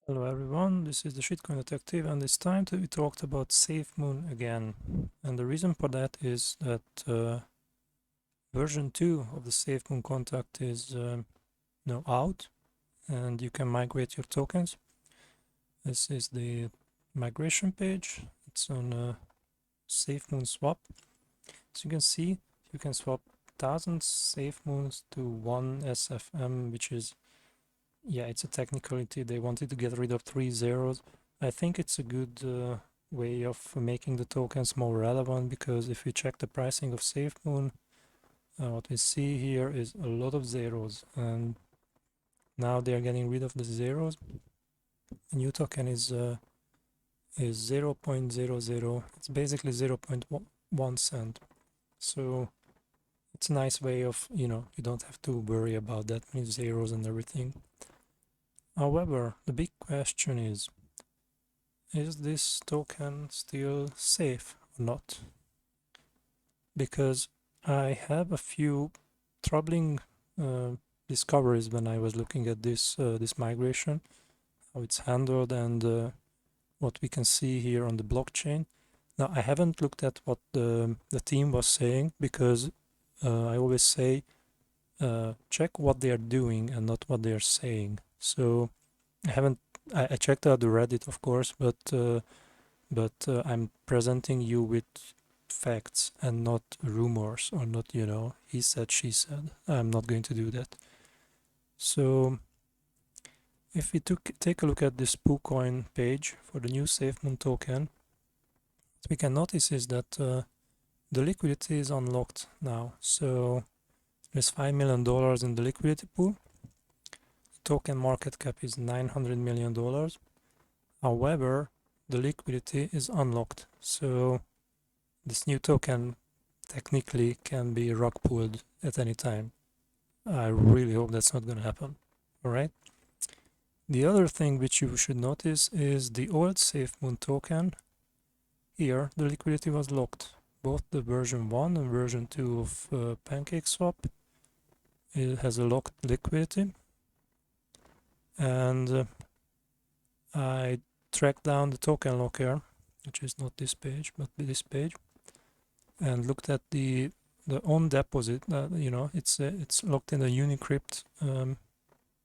Hello everyone, this is the Shitcoin Detective, and it's time to be talked about Safemoon again. And the reason for that is that version 2 of the Safemoon contract is now out, and you can migrate your tokens. This is the migration page. It's on Safemoon swap. As you can see, you can swap 1000 Safemoons to one SFM, which is, yeah, it's a technicality. They wanted to get rid of 3 zeros. I think it's a good way of making the tokens more relevant, because if you check the pricing of Safemoon, what we see here is a lot of zeros, and now they are getting rid of the zeros. The new token is 0.00. It's basically 0.1 cent. So it's a nice way of, you don't have to worry about that many zeros and everything. However, the big question is this token still safe or not? Because I have a few troubling discoveries when I was looking at this migration, how it's handled, and what we can see here on the blockchain. Now, I haven't looked at what the team was saying, because I always say check what they are doing and not what they are saying. So I checked out the Reddit, of course, but I'm presenting you with facts and not rumors, or not, he said, she said. I'm not going to do that. So if we take a look at this PooCoin page for the new Safemoon token, what we can notice is that the liquidity is unlocked now. So there's $5 million in the liquidity pool. The token market cap is $900 million. However, the liquidity is unlocked. So this new token technically can be rug pulled at any time. I really hope that's not going to happen. All right. The other thing which you should notice is the old Safemoon token. Here, the liquidity was locked. Both the version 1 and version 2 of PancakeSwap, it has a locked liquidity. And I tracked down the token locker, which is not this page, but this page, and looked at the on deposit. It's locked in a Unicrypt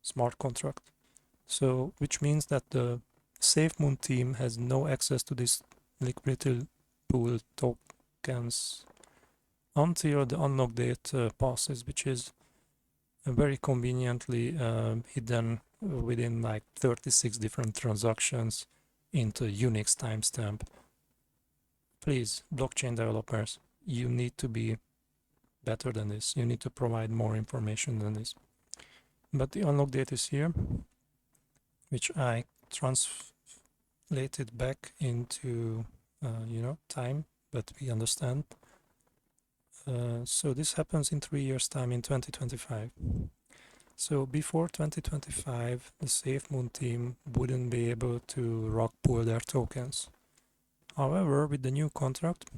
smart contract. So, which means that the Safemoon team has no access to this liquidity pool tokens until the unlock date passes, which is very conveniently hidden within like 36 different transactions into Unix timestamp. Please, blockchain developers, you need to be better than this. You need to provide more information than this. But the unlock date is here, which I translated back into time that we understand. So this happens in 3 years time, in 2025. So before 2025, the Safemoon team wouldn't be able to rug pull their tokens. However, with the new contract,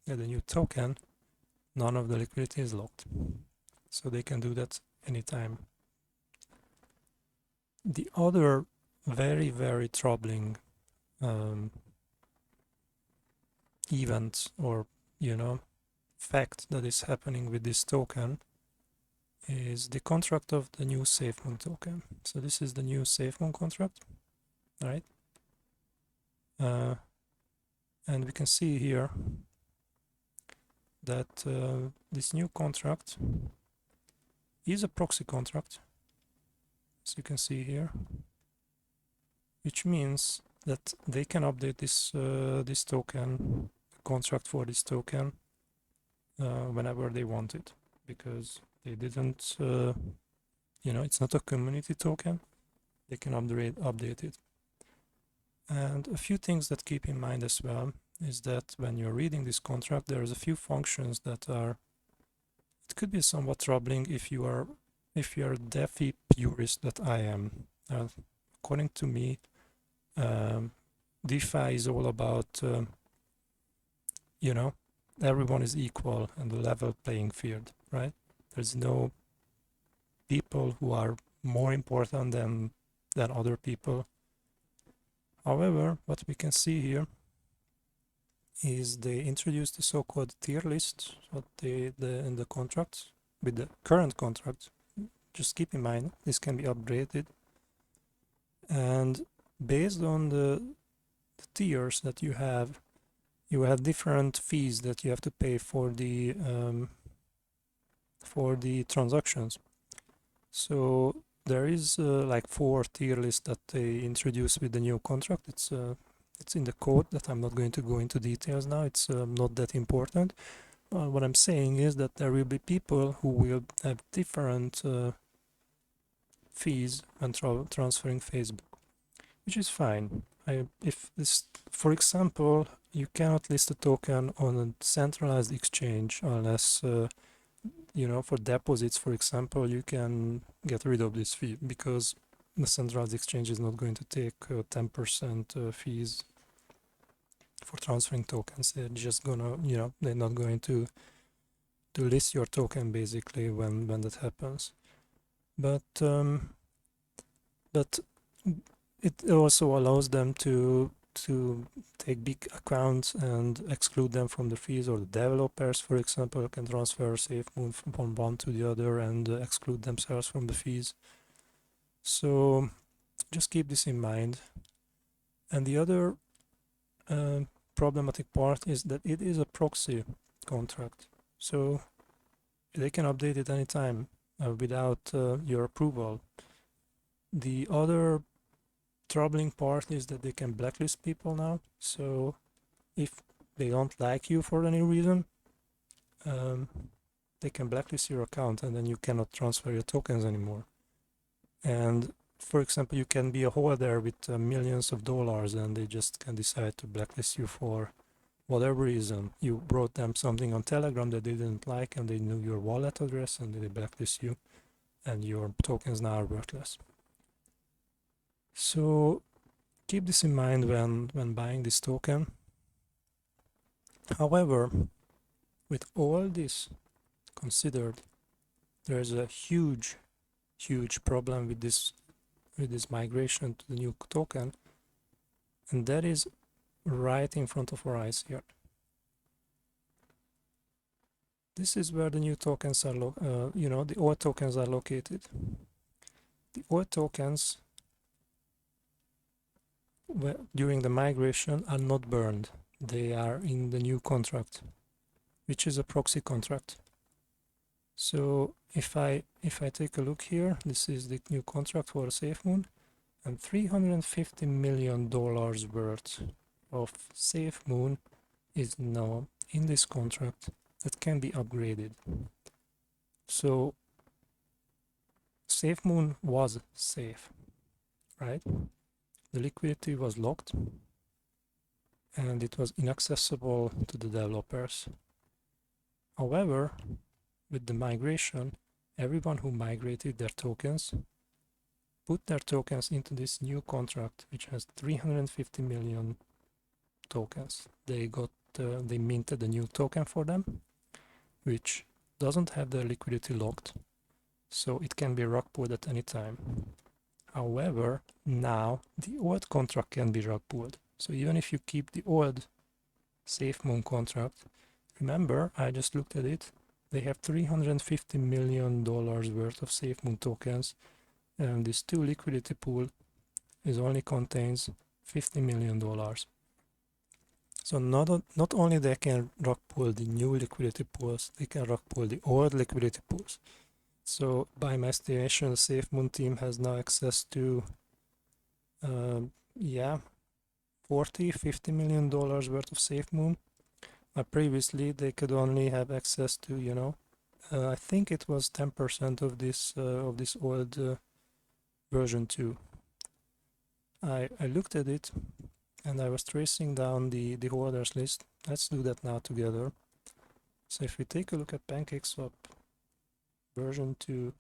the new token, none of the liquidity is locked. So they can do that anytime. The other very, very troubling event, or fact that is happening with this token, is the contract of the new Safemoon token. So this is the new Safemoon contract, right? And we can see here that this new contract is a proxy contract, as you can see here, which means that they can update this token, contract for this token, whenever they want it, because they didn't, it's not a community token. They can update it. And a few things that keep in mind as well is that when you're reading this contract, there's a few functions that it could be somewhat troubling if you're a DeFi purist that I am. According to me, DeFi is all about, everyone is equal and the level playing field, right? There's no people who are more important than other people. However, what we can see here is they introduced the so-called tier list in the contract with the current contract. Just keep in mind this can be upgraded, and based on the tiers that you have different fees that you have to pay for the transactions. So there is like 4 tier lists that they introduce with the new contract. It's in the code that I'm not going to go into details now. It's not that important. What I'm saying is that there will be people who will have different fees when transferring Facebook, which is fine. If this, for example, you cannot list a token on a centralized exchange unless for deposits, for example, you can get rid of this fee because the centralized exchange is not going to take 10% fees for transferring tokens. They're just gonna, they're not going to list your token basically when that happens. But it also allows them to take big accounts and exclude them from the fees, or the developers, for example, can transfer Safemoon from one to the other and exclude themselves from the fees. So just keep this in mind. And the other problematic part is that it is a proxy contract, so they can update it anytime without your approval. The other troubling part is that they can blacklist people now. So if they don't like you for any reason, they can blacklist your account and then you cannot transfer your tokens anymore. And for example, you can be a holder with millions of dollars and they just can decide to blacklist you for whatever reason. You wrote them something on Telegram that they didn't like and they knew your wallet address and they blacklist you, and your tokens now are worthless. So keep this in mind when buying this token. However, with all this considered, there's a huge problem with this migration to the new token, and that is right in front of our eyes here. This is where the new tokens are, the old tokens are located. The old tokens during the migration are not burned. They are in the new contract, which is a proxy contract. So if I take a look here, this is the new contract for Safemoon, and $350 million worth of Safemoon is now in this contract that can be upgraded. So Safemoon was safe, right? The liquidity was locked and it was inaccessible to the developers. However, with the migration, everyone who migrated their tokens put their tokens into this new contract, which has 350 million tokens. They minted a new token for them, which doesn't have the liquidity locked, so it can be rug pulled at any time. However, now the old contract can be rug pulled. So even if you keep the old Safemoon contract, remember, I just looked at it, they have $350 million worth of Safemoon tokens, and this 2 liquidity pool only contains $50 million. So not only they can rug pull the new liquidity pools, they can rug pull the old liquidity pools. So by my estimation, the Safemoon team has now access to $40-50 million worth of Safemoon. Previously they could only have access to, I think it was 10% of this old version 2. I looked at it and I was tracing down the holders list. Let's do that now together. So if we take a look at PancakeSwap version 2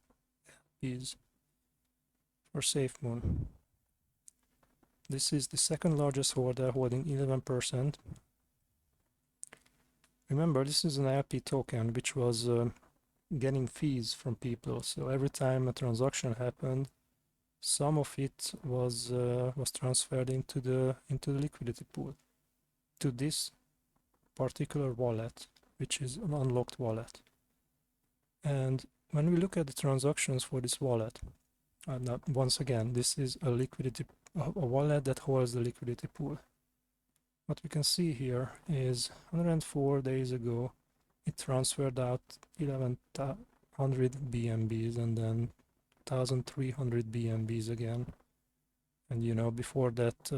is for Safemoon. This is the second largest holder, holding 11%. Remember, this is an LP token which was getting fees from people. So every time a transaction happened, some of it was transferred into the liquidity pool to this particular wallet, which is an unlocked wallet. And when we look at the transactions for this wallet, now once again, this is a wallet that holds the liquidity pool. What we can see here is 104 days ago, it transferred out 1100 BNBs and then 1300 BNBs again. And before that,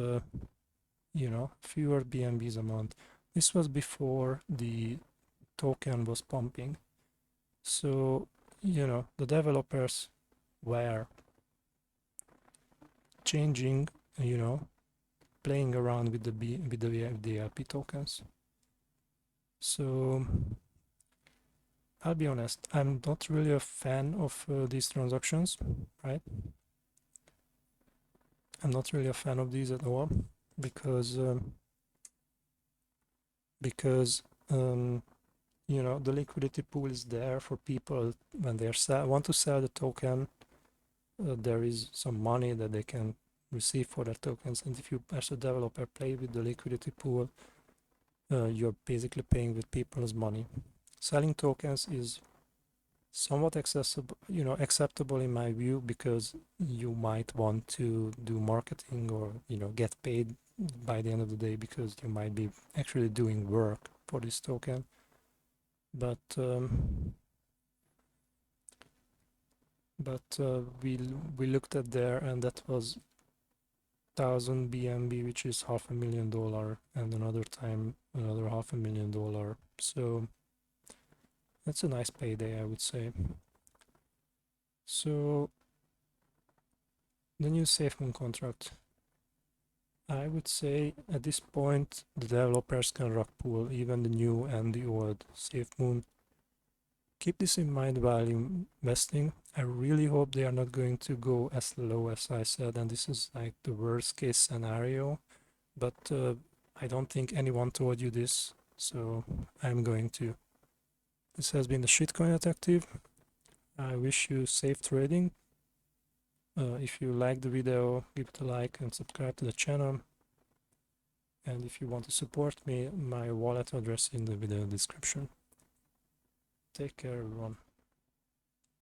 fewer BNBs a month. This was before the token was pumping. So, the developers were changing, playing around with the LP tokens. So I'll be honest, I'm not really a fan of these transactions, right? I'm not really a fan of these at all because the liquidity pool is there for people when they want to sell the token. There is some money that they can receive for their tokens, and if you as a developer play with the liquidity pool, you're basically paying with people's money. Selling tokens is somewhat acceptable in my view, because you might want to do marketing or get paid by the end of the day, because you might be actually doing work for this token. But we looked at there, and that was 1000 BNB, which is $500,000, and another time another $500,000. So that's a nice payday, I would say. So the new Safemoon contract, I would say at this point the developers can rug pull even the new and the old Safemoon. Keep this in mind while investing. I really hope they are not going to go as low as I said, and this is like the worst case scenario, but I don't think anyone told you this, so I'm going to. This has been the Shitcoin Detective. I wish you safe trading. If you like the video, give it a like and subscribe to the channel. And if you want to support me, my wallet address in the video description. Take care, everyone.